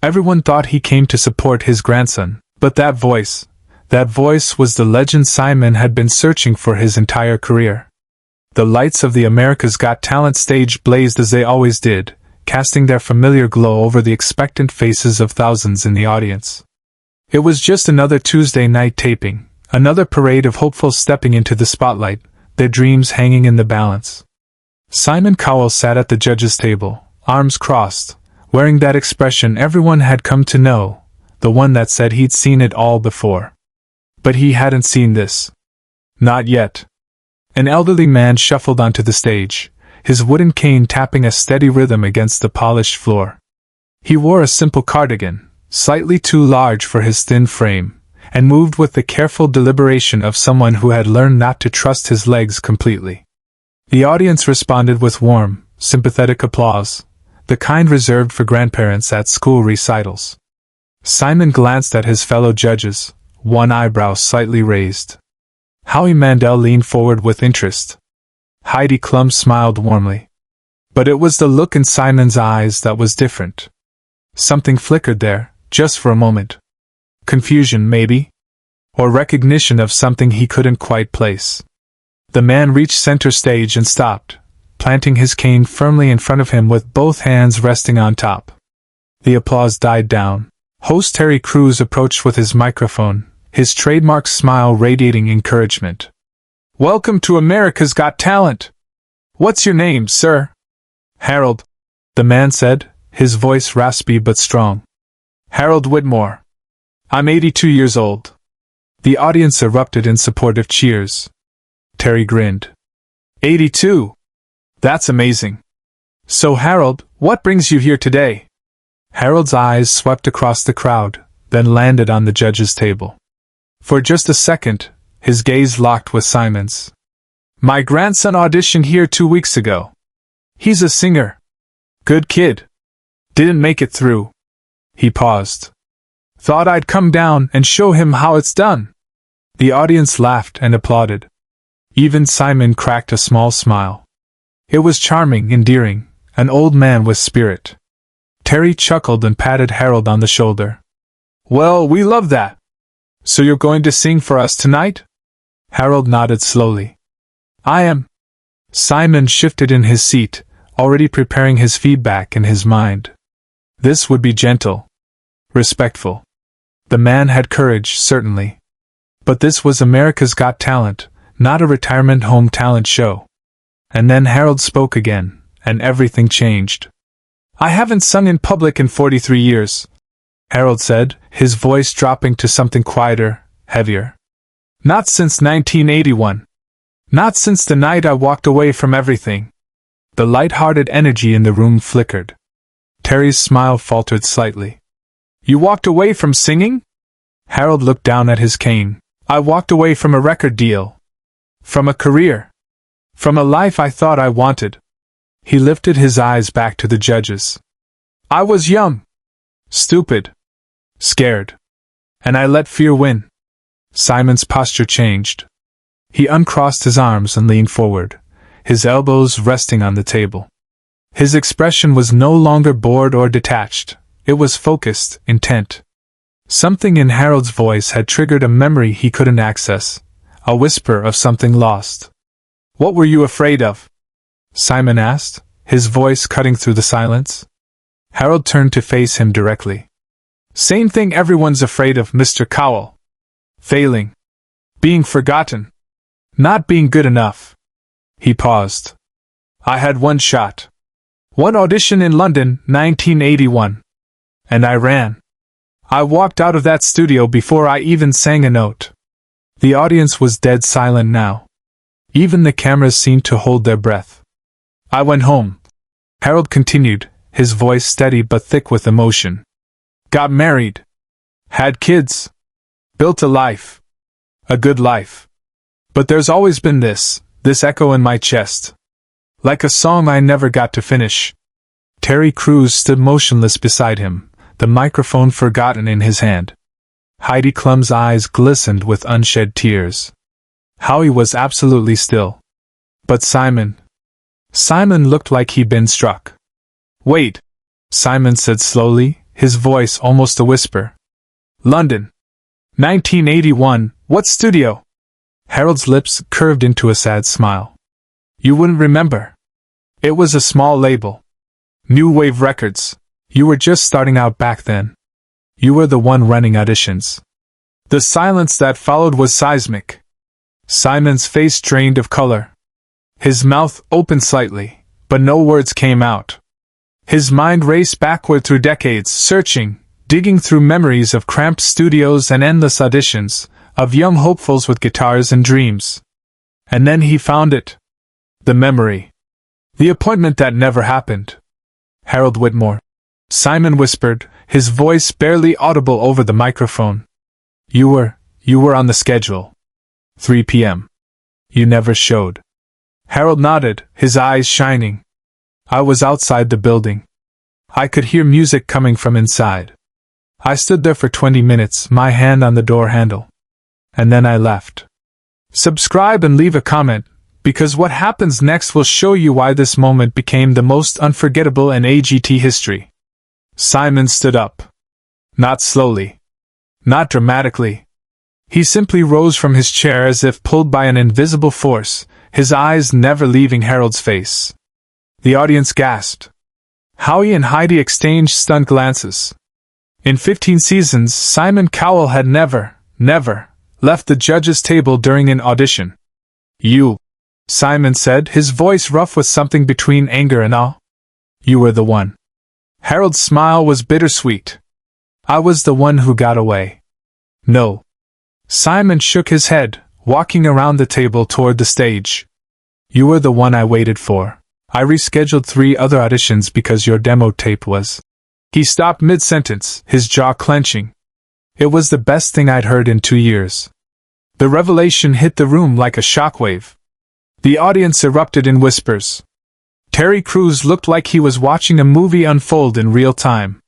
Everyone thought he came to support his grandson, but that voice was the legend Simon had been searching for his entire career. The lights of the America's Got Talent stage blazed as they always did, casting their familiar glow over the expectant faces of thousands in the audience. It was just another Tuesday night taping, another parade of hopefuls stepping into the spotlight, their dreams hanging in the balance. Simon Cowell sat at the judges' table, arms crossed, wearing that expression everyone had come to know, the one that said he'd seen it all before. But he hadn't seen this. Not yet. An elderly man shuffled onto the stage, his wooden cane tapping a steady rhythm against the polished floor. He wore a simple cardigan, slightly too large for his thin frame, and moved with the careful deliberation of someone who had learned not to trust his legs completely. The audience responded with warm, sympathetic applause, the kind reserved for grandparents at school recitals. Simon glanced at his fellow judges, one eyebrow slightly raised. Howie Mandel leaned forward with interest. Heidi Klum smiled warmly. But it was the look in Simon's eyes that was different. Something flickered there, just for a moment. Confusion, maybe? Or recognition of something he couldn't quite place. The man reached center stage and stopped, planting his cane firmly in front of him with both hands resting on top. The applause died down. Host Terry Crews approached with his microphone, his trademark smile radiating encouragement. "Welcome to America's Got Talent. What's your name, sir?" "Harold," the man said, his voice raspy but strong. "Harold Whitmore. I'm 82 years old." The audience erupted in supportive cheers. Terry grinned. 82? That's amazing. So Harold, what brings you here today? Harold's eyes swept across the crowd, then landed on the judge's table. For just a second, his gaze locked with Simon's. "My grandson auditioned here 2 weeks ago. He's a singer. Good kid. Didn't make it through." He paused. "Thought I'd come down and show him how it's done." The audience laughed and applauded. Even Simon cracked a small smile. It was charming, endearing, an old man with spirit. Terry chuckled and patted Harold on the shoulder. "Well, we love that. So you're going to sing for us tonight?" Harold nodded slowly. "I am." Simon shifted in his seat, already preparing his feedback in his mind. This would be gentle. Respectful. The man had courage, certainly. But this was America's Got Talent, not a retirement home talent show. And then Harold spoke again, and everything changed. "I haven't sung in public in 43 years, Harold said, his voice dropping to something quieter, heavier. "Not since 1981. Not since the night I walked away from everything." The light-hearted energy in the room flickered. Terry's smile faltered slightly. "You walked away from singing?" Harold looked down at his cane. "I walked away from a record deal. From a career. From a life I thought I wanted." He lifted his eyes back to the judges. "I was young. Stupid. Scared. And I let fear win." Simon's posture changed. He uncrossed his arms and leaned forward, his elbows resting on the table. His expression was no longer bored or detached. It was focused, intent. Something in Harold's voice had triggered a memory he couldn't access, a whisper of something lost. "What were you afraid of?" Simon asked, his voice cutting through the silence. Harold turned to face him directly. "Same thing everyone's afraid of, Mr. Cowell. Failing. Being forgotten. Not being good enough." He paused. "I had one shot. One audition in London, 1981. And I ran. I walked out of that studio before I even sang a note." The audience was dead silent now. Even the cameras seemed to hold their breath. "I went home," Harold continued, his voice steady but thick with emotion. "Got married. Had kids. Built a life. A good life. But there's always been this echo in my chest. Like a song I never got to finish." Terry Crews stood motionless beside him, the microphone forgotten in his hand. Heidi Klum's eyes glistened with unshed tears. Howie was absolutely still. But Simon looked like he'd been struck. "Wait," Simon said slowly, his voice almost a whisper. London. 1981, what studio? Harold's lips curved into a sad smile. You wouldn't remember. It was a small label. New Wave Records. You were just starting out back then. You were the one running auditions. The silence that followed was seismic. Simon's face drained of color. His mouth opened slightly, but no words came out. His mind raced backward through decades, searching, digging through memories of cramped studios and endless auditions, of young hopefuls with guitars and dreams. And then he found it. The memory. The appointment that never happened. Harold Whitmore. Simon whispered, his voice barely audible over the microphone. You were on the schedule. 3 p.m. You never showed. Harold nodded, his eyes shining. I was outside the building. I could hear music coming from inside. I stood there for 20 minutes, my hand on the door handle. And then I left. Subscribe and leave a comment, because what happens next will show you why this moment became the most unforgettable in AGT history. Simon stood up. Not slowly. Not dramatically. He simply rose from his chair as if pulled by an invisible force, his eyes never leaving Harold's face. The audience gasped. Howie and Heidi exchanged stunned glances. In 15 seasons, Simon Cowell had never left the judges' table during an audition. You, Simon said, his voice rough with something between anger and awe. You were the one. Harold's smile was bittersweet. I was the one who got away. No. Simon shook his head, walking around the table toward the stage. You were the one I waited for. I rescheduled 3 other auditions because your demo tape was... He stopped mid-sentence, his jaw clenching. It was the best thing I'd heard in 2 years. The revelation hit the room like a shockwave. The audience erupted in whispers. Terry Crews looked like he was watching a movie unfold in real time.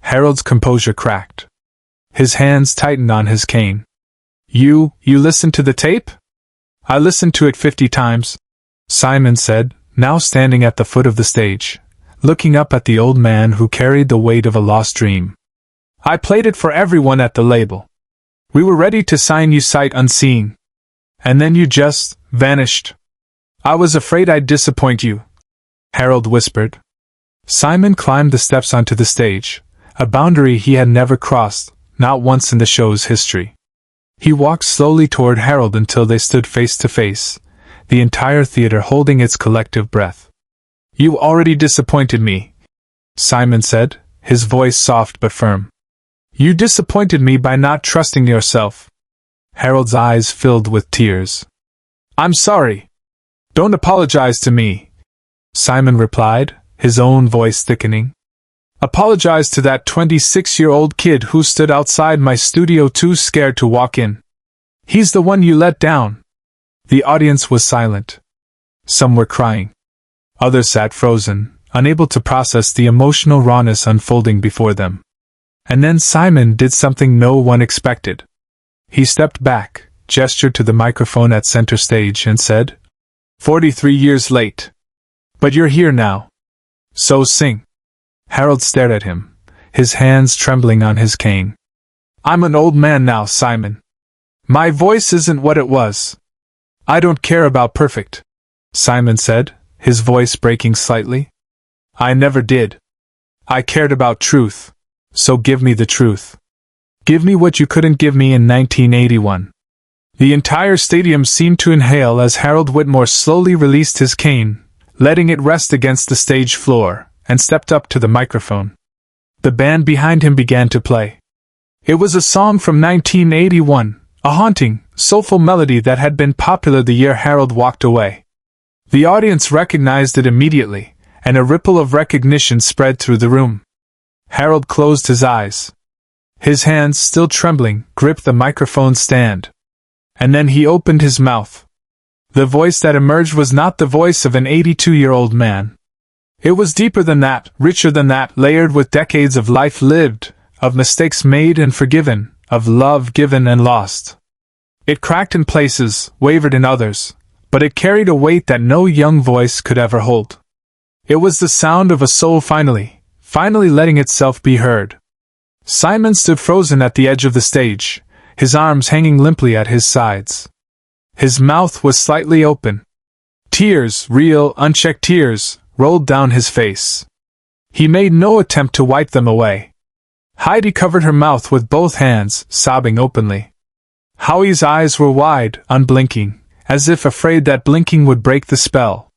Harold's composure cracked. His hands tightened on his cane. You listened to the tape? I listened to it 50 times, Simon said, now standing at the foot of the stage, looking up at the old man who carried the weight of a lost dream. I played it for everyone at the label. We were ready to sign you sight unseen. And then you just vanished. I was afraid I'd disappoint you, Harold whispered. Simon climbed the steps onto the stage, a boundary he had never crossed, not once in the show's history. He walked slowly toward Harold until they stood face to face, the entire theater holding its collective breath. You already disappointed me, Simon said, his voice soft but firm. You disappointed me by not trusting yourself. Harold's eyes filled with tears. I'm sorry. Don't apologize to me, Simon replied, his own voice thickening. Apologize to that 26-year-old kid who stood outside my studio too scared to walk in. He's the one you let down. The audience was silent. Some were crying. Others sat frozen, unable to process the emotional rawness unfolding before them. And then Simon did something no one expected. He stepped back, gestured to the microphone at center stage and said, 43 years late. But you're here now. So sing. Harold stared at him, his hands trembling on his cane. I'm an old man now, Simon. My voice isn't what it was. I don't care about perfect, Simon said, his voice breaking slightly. I never did. I cared about truth. So give me the truth. Give me what you couldn't give me in 1981. The entire stadium seemed to inhale as Harold Whitmore slowly released his cane, letting it rest against the stage floor, and stepped up to the microphone. The band behind him began to play. It was a song from 1981, a haunting, soulful melody that had been popular the year Harold walked away. The audience recognized it immediately, and a ripple of recognition spread through the room. Harold closed his eyes. His hands, still trembling, gripped the microphone stand. And then he opened his mouth. The voice that emerged was not the voice of an 82-year-old man. It was deeper than that, richer than that, layered with decades of life lived, of mistakes made and forgiven, of love given and lost. It cracked in places, wavered in others, but it carried a weight that no young voice could ever hold. It was the sound of a soul finally finally letting itself be heard. Simon stood frozen at the edge of the stage, his arms hanging limply at his sides. His mouth was slightly open. Tears, real, unchecked tears, rolled down his face. He made no attempt to wipe them away. Heidi covered her mouth with both hands, sobbing openly. Howie's eyes were wide, unblinking, as if afraid that blinking would break the spell.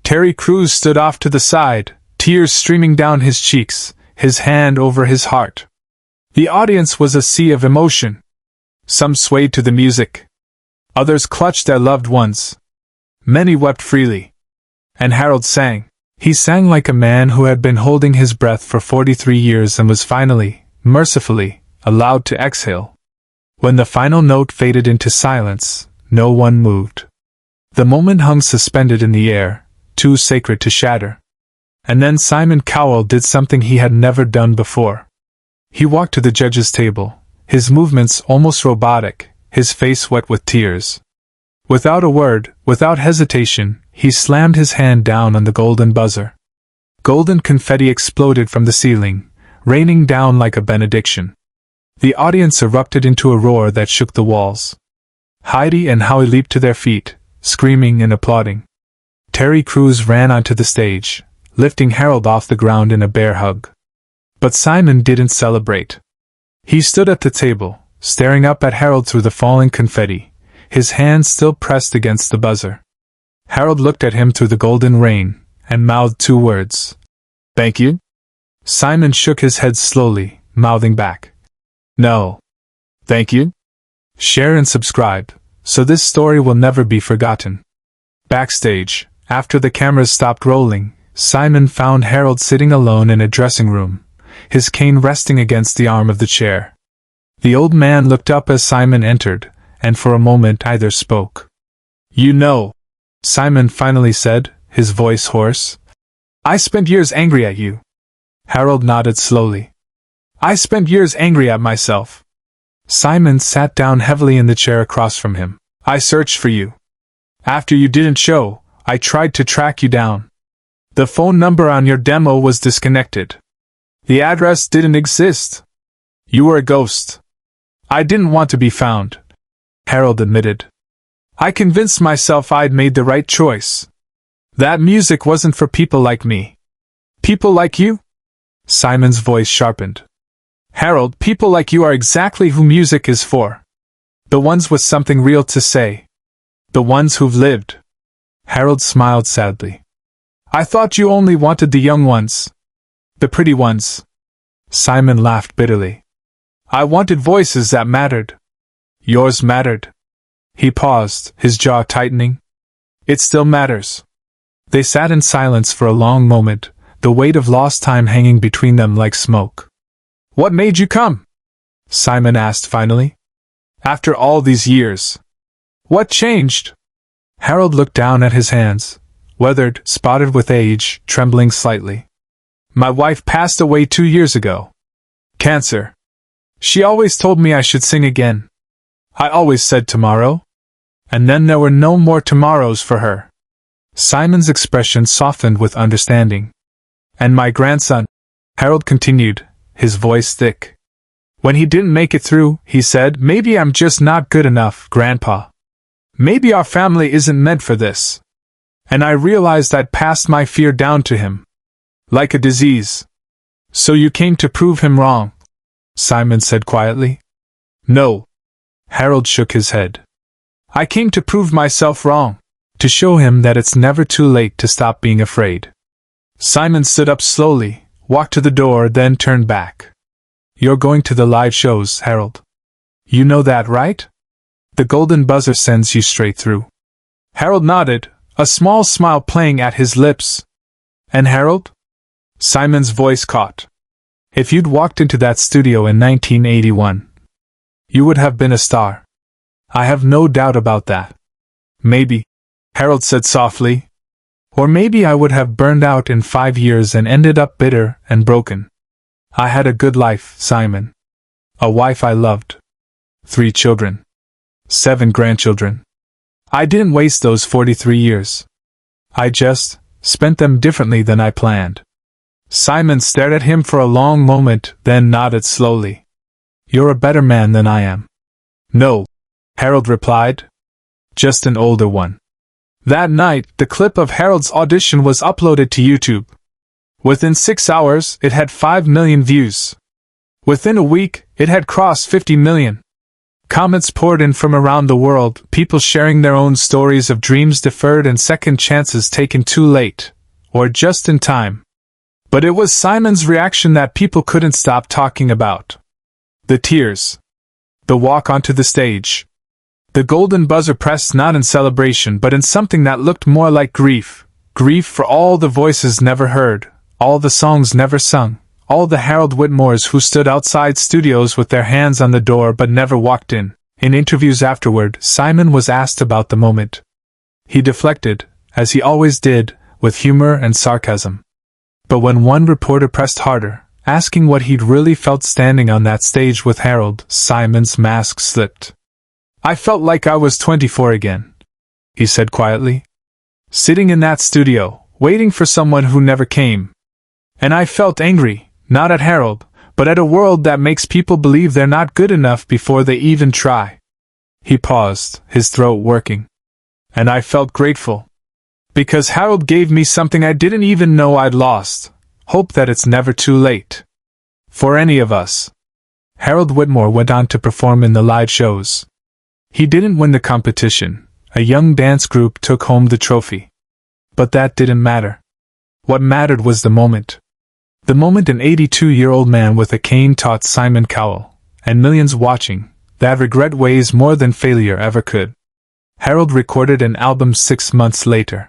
Terry Crews stood off to the side, tears streaming down his cheeks, his hand over his heart. The audience was a sea of emotion. Some swayed to the music. Others clutched their loved ones. Many wept freely. And Harold sang. He sang like a man who had been holding his breath for 43 years and was finally, mercifully, allowed to exhale. When the final note faded into silence, no one moved. The moment hung suspended in the air, too sacred to shatter. And then Simon Cowell did something he had never done before. He walked to the judge's table, his movements almost robotic, his face wet with tears. Without a word, without hesitation, he slammed his hand down on the golden buzzer. Golden confetti exploded from the ceiling, raining down like a benediction. The audience erupted into a roar that shook the walls. Heidi and Howie leaped to their feet, screaming and applauding. Terry Crews ran onto the stage, lifting Harold off the ground in a bear hug. But Simon didn't celebrate. He stood at the table, staring up at Harold through the falling confetti, his hand still pressed against the buzzer. Harold looked at him through the golden rain, and mouthed 2 words. "Thank you?" Simon shook his head slowly, mouthing back. "No. Thank you?" Share and subscribe, so this story will never be forgotten. Backstage, after the cameras stopped rolling, Simon found Harold sitting alone in a dressing room, his cane resting against the arm of the chair. The old man looked up as Simon entered, and for a moment either spoke. "You know," Simon finally said, his voice hoarse, "I spent years angry at you." Harold nodded slowly. "I spent years angry at myself." Simon sat down heavily in the chair across from him. "I searched for you. After you didn't show, I tried to track you down. The phone number on your demo was disconnected. The address didn't exist. You were a ghost. I didn't want to be found," Harold admitted. "I convinced myself I'd made the right choice. That music wasn't for people like me." "People like you?" Simon's voice sharpened. "Harold, people like you are exactly who music is for. The ones with something real to say. The ones who've lived." Harold smiled sadly. "I thought you only wanted the young ones. The pretty ones." Simon laughed bitterly. "I wanted voices that mattered. Yours mattered." He paused, his jaw tightening. "It still matters." They sat in silence for a long moment, the weight of lost time hanging between them like smoke. "What made you come?" Simon asked finally. "After all these years. What changed?" Harold looked down at his hands, weathered, spotted with age, trembling slightly. "My wife passed away 2 years ago. Cancer. She always told me I should sing again. I always said tomorrow. And then there were no more tomorrows for her." Simon's expression softened with understanding. "And my grandson," Harold continued, his voice thick. "When he didn't make it through, he said, 'Maybe I'm just not good enough, Grandpa. Maybe our family isn't meant for this.' And I realized I'd passed my fear down to him. Like a disease." "So you came to prove him wrong?" Simon said quietly. "No." Harold shook his head. "I came to prove myself wrong. To show him that it's never too late to stop being afraid." Simon stood up slowly, walked to the door, then turned back. "You're going to the live shows, Harold. You know that, right? The golden buzzer sends you straight through." Harold nodded, a small smile playing at his lips. "And Harold?" Simon's voice caught. "If you'd walked into that studio in 1981, you would have been a star. I have no doubt about that. Maybe," Harold said softly, "or maybe I would have burned out in 5 years and ended up bitter and broken. I had a good life, Simon. A wife I loved. 3 children. 7 grandchildren. I didn't waste those 43 years. I just spent them differently than I planned." Simon stared at him for a long moment, then nodded slowly. "You're a better man than I am." "No," Harold replied. "Just an older one." That night, the clip of Harold's audition was uploaded to YouTube. Within 6 hours, it had 5 million views. Within a week, it had crossed 50 million. Comments poured in from around the world, people sharing their own stories of dreams deferred and second chances taken too late, or just in time. But it was Simon's reaction that people couldn't stop talking about. The tears. The walk onto the stage. The golden buzzer pressed not in celebration but in something that looked more like grief. Grief for all the voices never heard, all the songs never sung, all the Harold Whitmores who stood outside studios with their hands on the door but never walked in. In interviews afterward, Simon was asked about the moment. He deflected, as he always did, with humor and sarcasm. But when one reporter pressed harder, asking what he'd really felt standing on that stage with Harold, Simon's mask slipped. "I felt like I was 24 again," he said quietly. "Sitting in that studio, waiting for someone who never came. And I felt angry, not at Harold, but at a world that makes people believe they're not good enough before they even try." He paused, his throat working. "And I felt grateful. Because Harold gave me something I didn't even know I'd lost. Hope that it's never too late. For any of us." Harold Whitmore went on to perform in the live shows. He didn't win the competition. A young dance group took home the trophy. But that didn't matter. What mattered was the moment. The moment an 82-year-old man with a cane taught Simon Cowell, and millions watching, that regret weighs more than failure ever could. Harold recorded an album 6 months later.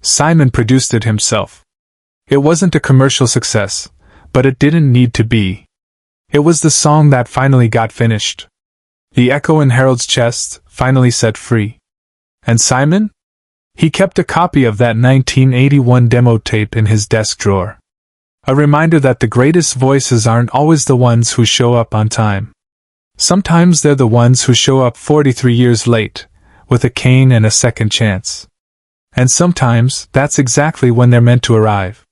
Simon produced it himself. It wasn't a commercial success, but it didn't need to be. It was the song that finally got finished. The echo in Harold's chest, finally set free. And Simon? He kept a copy of that 1981 demo tape in his desk drawer. A reminder that the greatest voices aren't always the ones who show up on time. Sometimes they're the ones who show up 43 years late, with a cane and a second chance. And sometimes, that's exactly when they're meant to arrive.